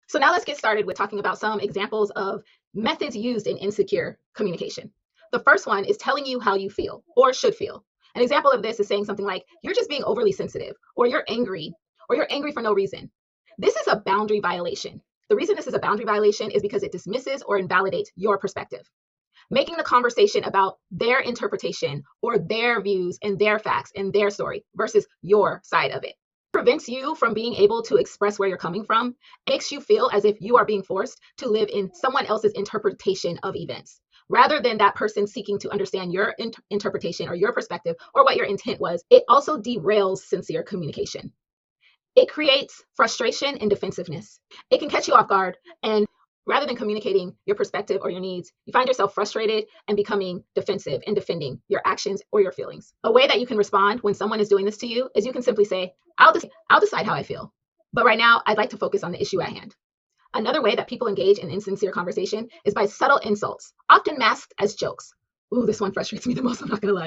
So now let's get started with talking about some examples of methods used in insecure communication. The first one is telling you how you feel or should feel. An example of this is saying something like, you're just being overly sensitive, or you're angry for no reason. This is a boundary violation. The reason this is a boundary violation is because it dismisses or invalidates your perspective, making the conversation about their interpretation or their views and their facts and their story versus your side of it. Prevents you from being able to express where you're coming from, makes you feel as if you are being forced to live in someone else's interpretation of events, rather than that person seeking to understand your interpretation or your perspective or what your intent was. It also derails sincere communication. It creates frustration and defensiveness. It can catch you off guard, and rather than communicating your perspective or your needs, you find yourself frustrated and becoming defensive and defending your actions or your feelings. A way that you can respond when someone is doing this to you is you can simply say, I'll decide how I feel. But right now, I'd like to focus on the issue at hand. Another way that people engage in insincere conversation is by subtle insults, often masked as jokes. Ooh, this one frustrates me the most, I'm not gonna lie.